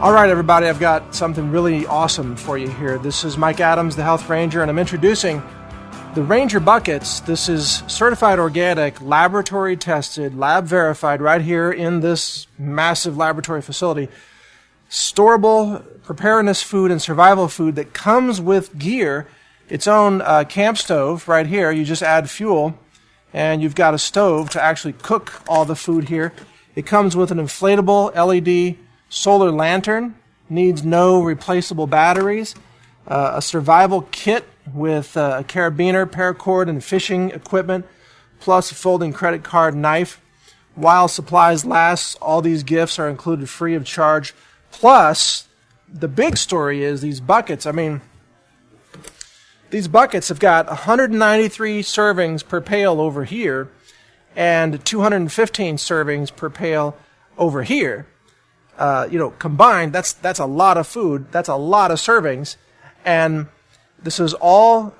All right, everybody, I've got something really awesome for you here. This is Mike Adams, the Health Ranger, and I'm introducing the Ranger Buckets. This is certified organic, laboratory tested, lab verified right here in this massive laboratory facility. Storable preparedness food and survival food that comes with gear, its own camp stove right here. You just add fuel and you've got a stove to actually cook all the food here. It comes with an inflatable LED solar lantern, needs no replaceable batteries, a survival kit with a carabiner, paracord, and fishing equipment, plus a folding credit card knife. While supplies last, all these gifts are included free of charge. Plus, the big story is these buckets. I mean, these buckets have got 193 servings per pail over here and 215 servings per pail over here. Combined, that's a lot of food. That's a lot of servings. And this is all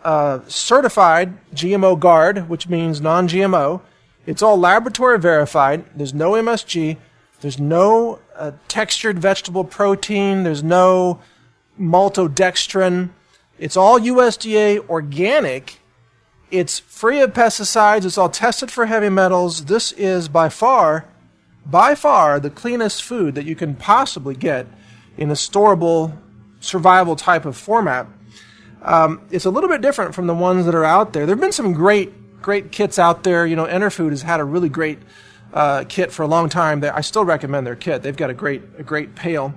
certified GMO GARD, which means non-GMO. It's all laboratory verified. There's no MSG. There's no textured vegetable protein. There's no maltodextrin. It's all USDA organic. It's free of pesticides. It's all tested for heavy metals. This is by far the cleanest food that you can possibly get in a storable survival type of format. It's a little bit different from the ones that are out there. There have been some great kits out there. You know, Enerfood has had a really great kit for a long time. I still recommend their kit. They've got a great pail.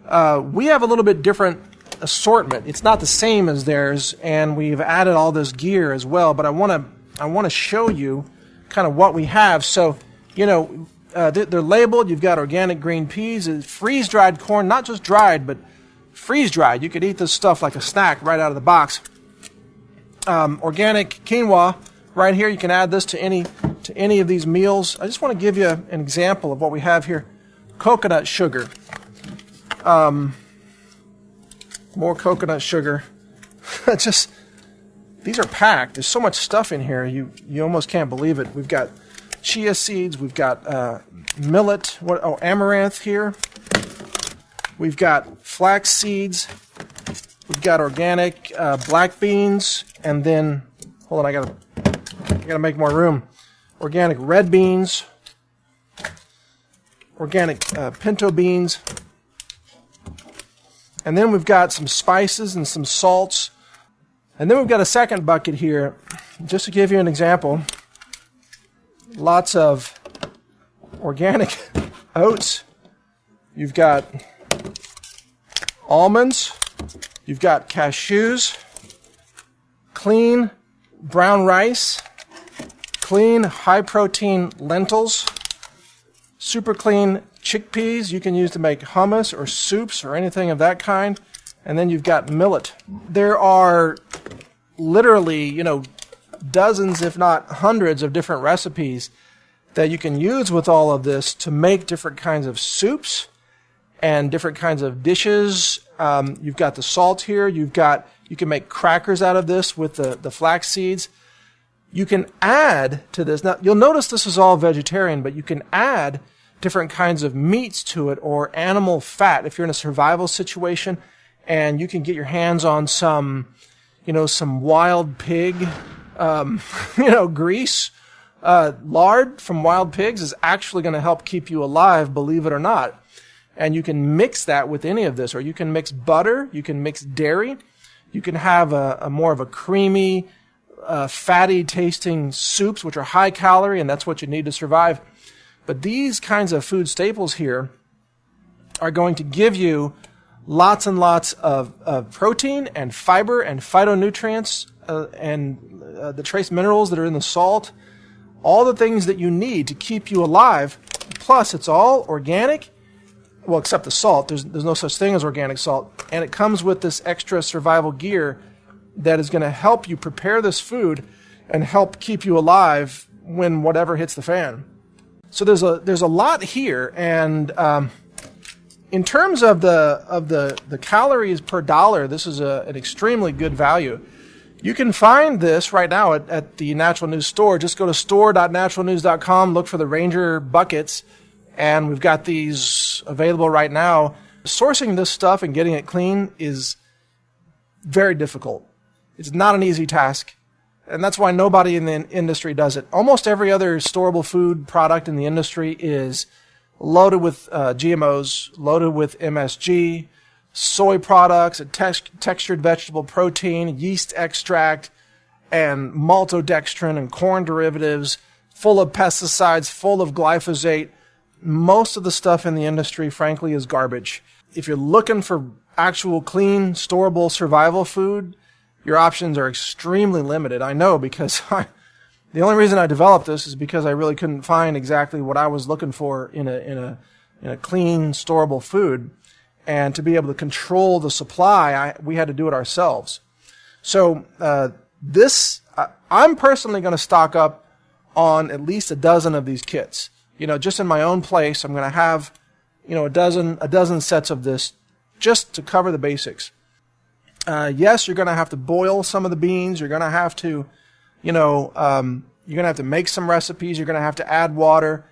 We have a little bit different assortment. It's not the same as theirs, and we've added all this gear as well. But I want to show you kind of what we have. So, they're labeled. You've got organic green peas, freeze-dried corn, not just dried, but freeze-dried. You could eat this stuff like a snack right out of the box. Organic quinoa right here. You can add this to any of these meals. I just want to give you an example of what we have here. Coconut sugar. More coconut sugar. These are packed. There's so much stuff in here. You almost can't believe it. We've got chia seeds. We've got millet. Amaranth here. We've got flax seeds. We've got organic black beans, and then hold on, I gotta make more room. Organic red beans. Organic pinto beans. And then we've got some spices and some salts. And then we've got a second bucket here, just to give you an example. Lots of organic oats. You've got almonds. You've got cashews. Clean brown rice. Clean high-protein lentils. Super clean chickpeas you can use to make hummus or soups or anything of that kind. And then you've got millet. There are literally, dozens, if not hundreds, of different recipes that you can use with all of this to make different kinds of soups and different kinds of dishes. You've got the salt here. You can make crackers out of this with the flax seeds. You can add to this. Now, you'll notice this is all vegetarian, but you can add different kinds of meats to it or animal fat if you're in a survival situation, and you can get your hands on some wild pig, grease. Lard from wild pigs is actually going to help keep you alive, believe it or not. And you can mix that with any of this, or you can mix butter, you can mix dairy, you can have a more of a creamy, fatty tasting soups, which are high calorie, and that's what you need to survive. But these kinds of food staples here are going to give you lots and lots of protein and fiber and phytonutrients and the trace minerals that are in the salt, all the things that you need to keep you alive. Plus, it's all organic, well, except the salt. There's no such thing as organic salt. And it comes with this extra survival gear that is going to help you prepare this food and help keep you alive when whatever hits the fan. So there's a lot here, and in terms of the calories per dollar, this is an extremely good value. You can find this right now at the Natural News store. Just go to store.naturalnews.com, look for the Ranger buckets, and we've got these available right now. sourcing this stuff and getting it clean is very difficult. It's not an easy task, and that's why nobody in the industry does it. Almost every other storable food product in the industry is loaded with GMOs, loaded with MSG, soy products, textured vegetable protein, yeast extract, and maltodextrin and corn derivatives, full of pesticides, full of glyphosate. Most of the stuff in the industry, frankly, is garbage. If you're looking for actual clean, storable survival food, your options are extremely limited. I know, because the only reason I developed this is because I really couldn't find exactly what I was looking for in a clean, storable food. And to be able to control the supply, we had to do it ourselves. So I'm personally going to stock up on at least a dozen of these kits. Just in my own place, I'm going to have, a dozen sets of this just to cover the basics. Yes, you're going to have to boil some of the beans. You're going to have to, you're going to have to make some recipes. You're going to have to add water.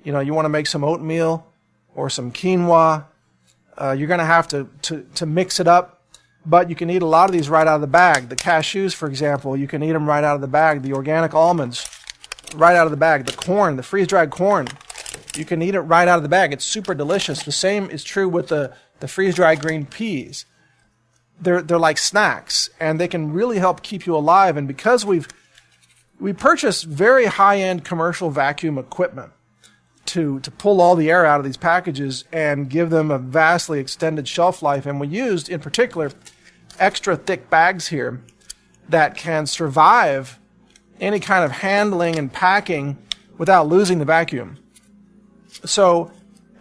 You want to make some oatmeal or some quinoa. You're going to have to mix it up. But you can eat a lot of these right out of the bag. The cashews, for example, you can eat them right out of the bag. The organic almonds, right out of the bag. The corn, the freeze-dried corn, you can eat it right out of the bag. It's super delicious. The same is true with the freeze-dried green peas. They're like snacks, and they can really help keep you alive. And because we purchased very high-end commercial vacuum equipment to pull all the air out of these packages and give them a vastly extended shelf life, and we used, in particular, extra thick bags here that can survive any kind of handling and packing without losing the vacuum. So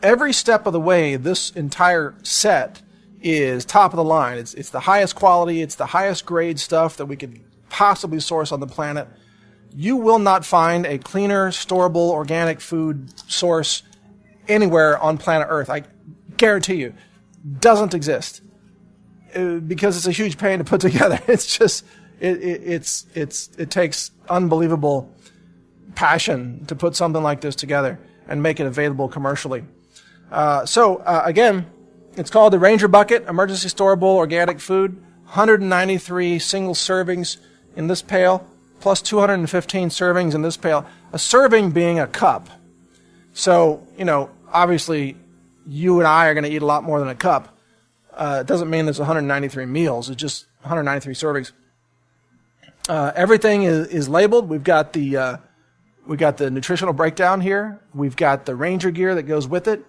every step of the way, this entire set is top of the line. It's the highest quality, it's the highest grade stuff that we could possibly source on the planet. You will not find a cleaner, storable, organic food source anywhere on planet Earth. I guarantee you. Doesn't exist. Because it's a huge pain to put together. It's just, it takes unbelievable passion to put something like this together and make it available commercially. Again, it's called the Ranger Bucket, Emergency Storable Organic Food. 193 single servings in this pail, plus 215 servings in this pail. A serving being a cup. So, obviously, you and I are going to eat a lot more than a cup. It doesn't mean there's 193 meals. It's just 193 servings. Everything is labeled. We've got the nutritional breakdown here. We've got the Ranger gear that goes with it.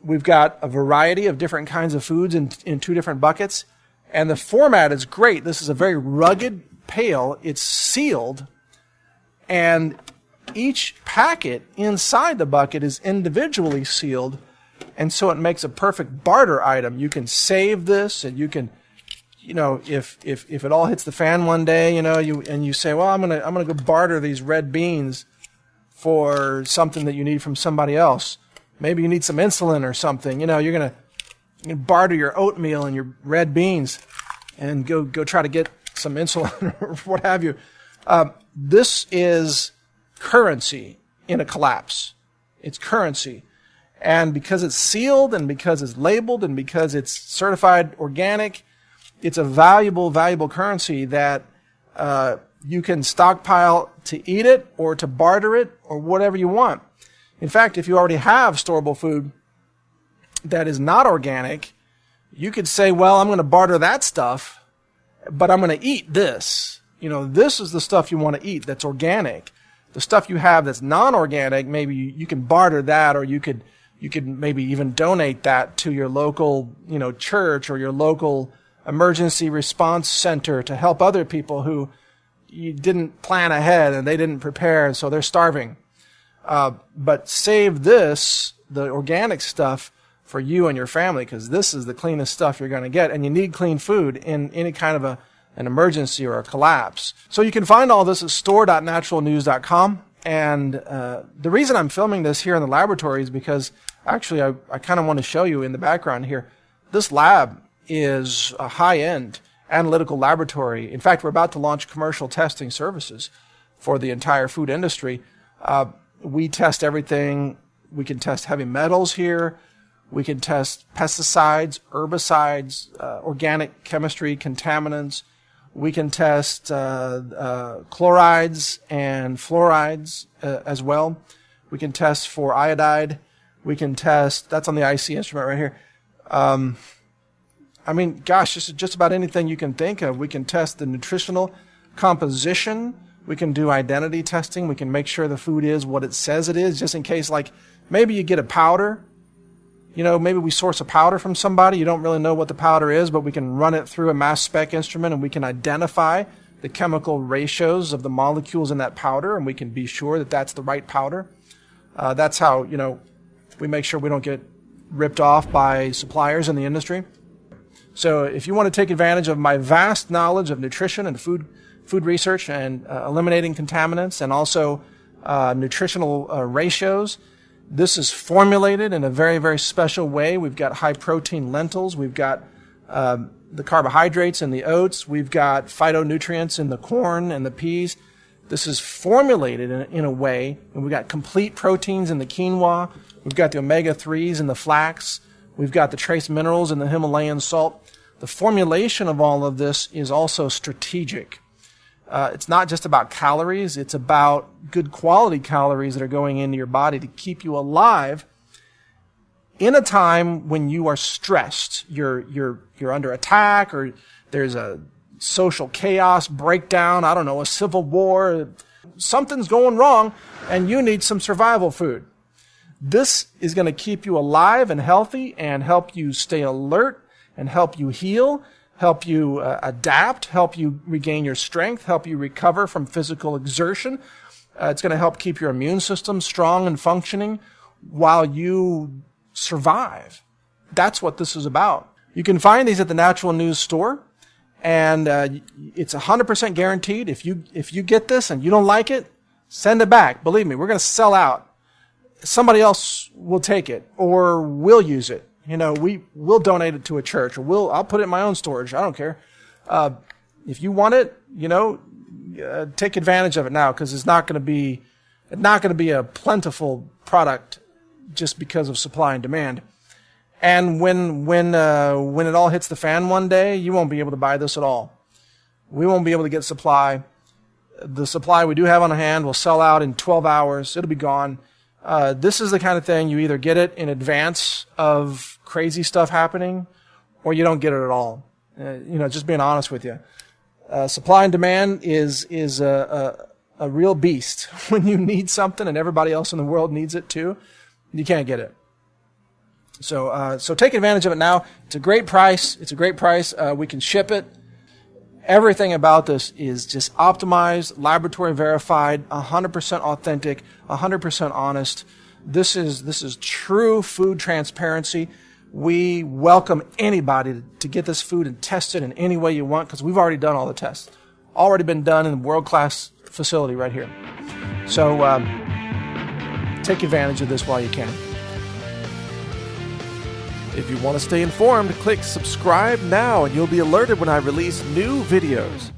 We've got a variety of different kinds of foods in two different buckets. And the format is great. This is a very rugged pail. It's sealed. And each packet inside the bucket is individually sealed. And so it makes a perfect barter item. You can save this, and you can, if it all hits the fan one day, you say, well, I'm gonna go barter these red beans for something that you need from somebody else. Maybe you need some insulin or something. You're gonna barter your oatmeal and your red beans, and go try to get some insulin or what have you. This is currency in a collapse. It's currency. And because it's sealed, and because it's labeled, and because it's certified organic, it's a valuable, valuable currency that you can stockpile to eat it or to barter it or whatever you want. In fact, if you already have storable food that is not organic, you could say, well, I'm going to barter that stuff, but I'm going to eat this. This is the stuff you want to eat that's organic. The stuff you have that's non-organic, maybe you can barter that, or you could maybe even donate that to your local, church or your local emergency response center to help other people who you didn't plan ahead and they didn't prepare, and so they're starving. But save this, the organic stuff, for you and your family, because this is the cleanest stuff you're going to get, and you need clean food in any kind of an emergency or a collapse. So you can find all this at store.naturalnews.com. And the reason I'm filming this here in the laboratory is because actually I kind of want to show you in the background here. This lab is a high-end analytical laboratory. In fact, we're about to launch commercial testing services for the entire food industry. We test everything. We can test heavy metals here. We can test pesticides, herbicides, organic chemistry, contaminants. We can test chlorides and fluorides as well. We can test for iodide. We can test, that's on the IC instrument right here. I mean, gosh, just about anything you can think of. We can test the nutritional composition. We can do identity testing. We can make sure the food is what it says it is, just in case, like, maybe you get a powder. You know, maybe we source a powder from somebody. You don't really know what the powder is, but we can run it through a mass spec instrument and we can identify the chemical ratios of the molecules in that powder, and we can be sure that that's the right powder. That's how, you know, we make sure we don't get ripped off by suppliers in the industry. So if you want to take advantage of my vast knowledge of nutrition and food research and eliminating contaminants and also nutritional ratios, this is formulated in a very, very special way. We've got high protein lentils. We've got the carbohydrates in the oats. We've got phytonutrients in the corn and the peas. This is formulated in a way, and we've got complete proteins in the quinoa. We've got the omega-3s in the flax. We've got the trace minerals in the Himalayan salt. The formulation of all of this is also strategic. It's not just about calories. It's about good quality calories that are going into your body to keep you alive in a time when you are stressed. You're under attack, or there's a social chaos, breakdown, I don't know, a civil war. Something's going wrong, and you need some survival food. This is going to keep you alive and healthy and help you stay alert and help you heal, help you adapt, help you regain your strength, help you recover from physical exertion. It's going to help keep your immune system strong and functioning while you survive. That's what this is about. You can find these at the Natural News store, and it's 100% guaranteed. If you get this and you don't like it, send it back. Believe me, we're going to sell out. Somebody else will take it, or we'll use it. You know, we'll donate it to a church, or I'll put it in my own storage. I don't care. If you want it, you know, take advantage of it now, because it's not going to be a plentiful product just because of supply and demand. And when it all hits the fan one day, you won't be able to buy this at all. We won't be able to get supply. The supply we do have on hand will sell out in 12 hours. It'll be gone. This is the kind of thing you either get it in advance of crazy stuff happening, or you don't get it at all. You know, just being honest with you. Supply and demand is a real beast. When you need something and everybody else in the world needs it too, you can't get it. So take advantage of it now. It's a great price. We can ship it. Everything about this is just optimized, laboratory verified, 100% authentic, 100% honest. This is true food transparency. We welcome anybody to get this food and test it in any way you want, because we've already done all the tests. Already been done in a world-class facility right here. So take advantage of this while you can. If you want to stay informed, click subscribe now and you'll be alerted when I release new videos.